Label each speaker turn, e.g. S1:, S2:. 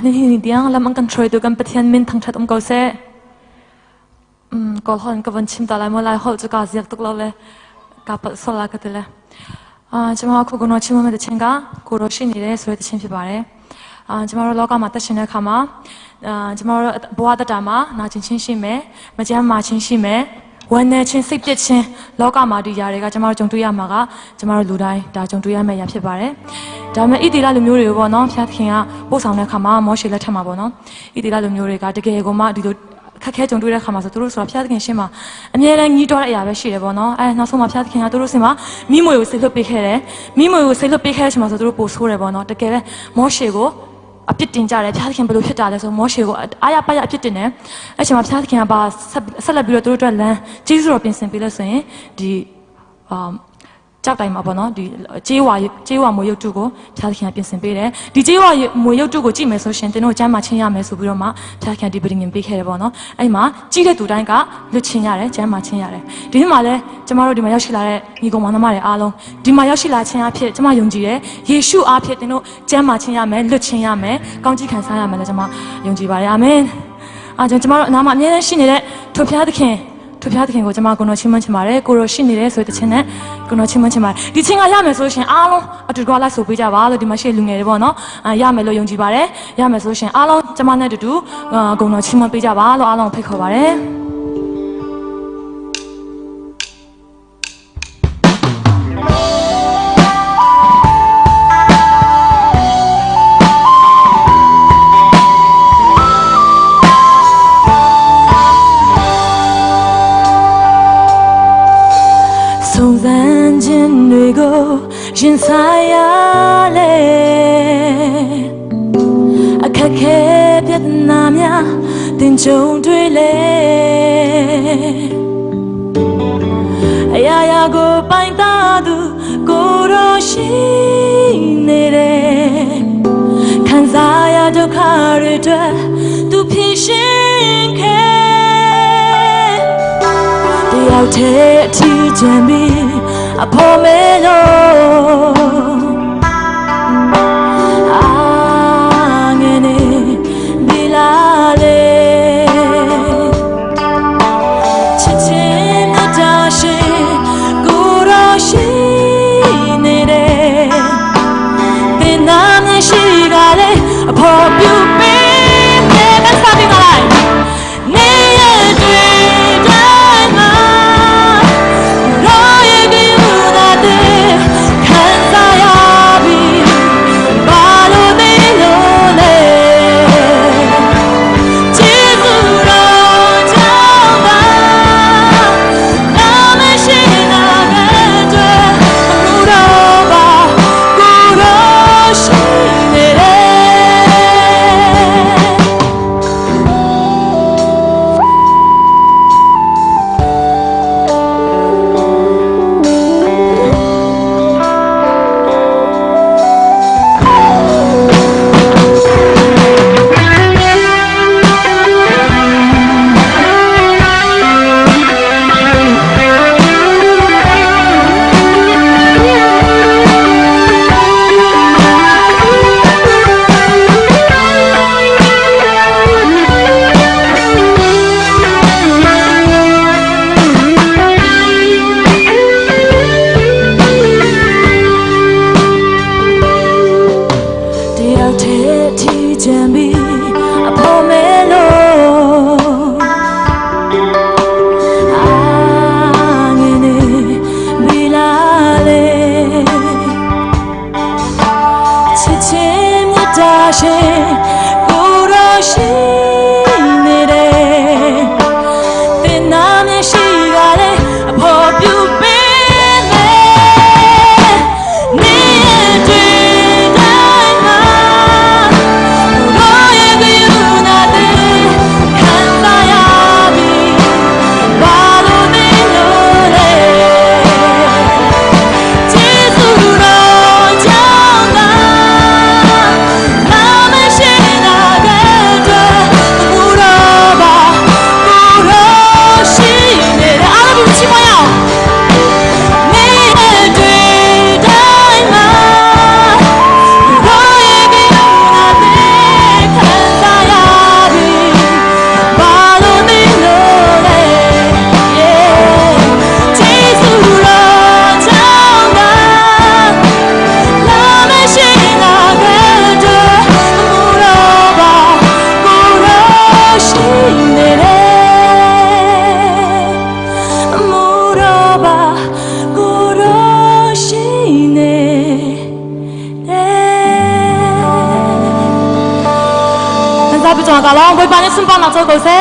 S1: นี่เดียงแล้วมันกันช่วยดูกันปฏิญาณมินทั้งชัดก็เสก็หอนกับวันชิมตาลายเมื่อไรเขาจะกาเสียตุกเราเลยกับสลายกันเลยจะมาคุกันว่าชิมมันจะเช่นกันกูรู้ชินี่เลยสวยจะชิมพิบาร์จะมาเราลอกมาตัดชินเลยค่ะมาจะมาบัวตัดมาน่าชินชิมไหมมาจะมาชินชิมไหมวันนี้ชินสิบเจ็ดชินลอกมาดีอย่างไรก็จะมาจงตุยามาก็จะมาลู่ได้แต่จงตุยาไม่ยากพิบาร์ဒါပေမဲ့ဣတိလလူမျိုးတွေပေါ့နော်ဖျားသခင်ကပို့ဆောင်တဲ့ခါမှာမောရှေလက်ထက်မှာပေါ့နော်ဣတိလလူမျိုးတွေကတကယ်ကိုမှဒီလိုခက်ခဲကြုံတွေ့တဲ့ခါမှာဆိုသူတို့ဆိုတာဖျားသခင်ရှင်းမှာအမြဲတမ်းညီးတွားတဲ့အရာပဲရှိတယ်ပေါ့နော်နောက်ဆုံးမှာဖျားသခင်ကသူတို့စင်မှာမိမွေကိုစိတ်လွတ်ပေးခဲ့တယ်မိမွေကိုစိတ်လွတ်ပေးခဲ့တဲ့အချိန်မှာဆိုသူတို့ပို့ဆိုးတယ်ပေါ့နော်တကယ်ပဲမောရှေကိုအပြစ်တင်ကြတယ်ဖျားသခင်ဘယ်လိုဖြစ်တာလဲဆိုမောရှေကိုအားရပါရအပြစ်တင်တယ်အဲ့ချိန်မှာဖျားသခင်ကပါဆက်လက်ပြီးတော့သူတို့အတွက်လမ်းကျေးဇူးတော်ပြင်ဆင်ပေးလို့ဆိုရင်ဒီကြောက်တိုင်းမှာပေါ့နော်ဒီကျေးဝါမွေရုပ်တုကိုဖျားသခင်ကပြင်ဆင်ပေးတယ်ဒီကျေးဝါမွေရုပ်တုကိုကြည့်မယ်ဆိုရှင်သင်တို့ကျမ်းမှာချင်းရမယ်ဆိုပြီးတော့မှဖျားသခင်ဒီပဋိညာဉ်ပေးခဲ့တယ်ပေါ့နော်အဲ့မှာကြီးတဲ့သူတိုင်းကလွတ်ချင်းရတယ်ကျမ်းမှာချင်းရတယ်ဒီနေ့မှာလဲကျမတို့ဒီမှာရောက်ရှိလာတဲ့ညီကောင်မောင်နှမတွေအားလုံးဒီမှာရောက်ရှိလာခြင်းအဖြစ်ကျမယုံကြည်တယ်ယေရှုအားဖြင့်သင်တို့ကျမ်းမှာချင်းရမယ်လွတ်ချင်းရမယ်ကောင်းကြီးခံစားရမယ်လို့ကျမယုံကြည်ပါတယ်အာမင်ကျမတို့အနာမှာအမြဲတမ်းရှိနေတဲ့ထိုဖျားသခင်သူဖျားသခင်ကိုကျမကိုနော်ချင်းမချင်ပါတယ်ကိုရောရှိနေတယ်ဆိုတဲ့ချင်းနဲ့ကိုနော်ချင်းမချင်ပါတယ်ဒီချင်းကရမယ်ဆိုရှင်အားလုံးအတူတူလိုက်ဆိုပေးကြပါလို့ဒီမှာရှိလူငယ်တွေပေါ့နော်ရမယ်လို့ယုံကြည်ပါတယ်ရမယ်ဆိုရှင်အားလုံးကျမနဲ့အတူတူကိုနော်ချင်းမပေးကြပါလို့အားလုံးဖိတ်ခေါ်ပါတယ်ရင်ဆိုင်ရလေအခက်ခဲပြဿနာများတင်ကြုံတွေ့လေအရာရာကိုပိုင်တာသူကိုရောရှိနေတယ်ခံစားရဒုက္ခတွေအတွက်သူဖြေရှင်းခဲ့တယောက်တည်းအထီးကျန်ပြီးအဖို့မဲလို့ငယ်နေဒီလာလေချစ်ချင်းမြတ်တာရှင်ကိုရောရှိနေတယ်သင်နာမရှိကလေးအဖို့ပြုပေးမယ်မစတင်လာလိုက်နေရတွေ့တိုင်းမှာ လုံးဝေးပါနဲ့ဆွမ်းပါနောက်တော့ကိုစေ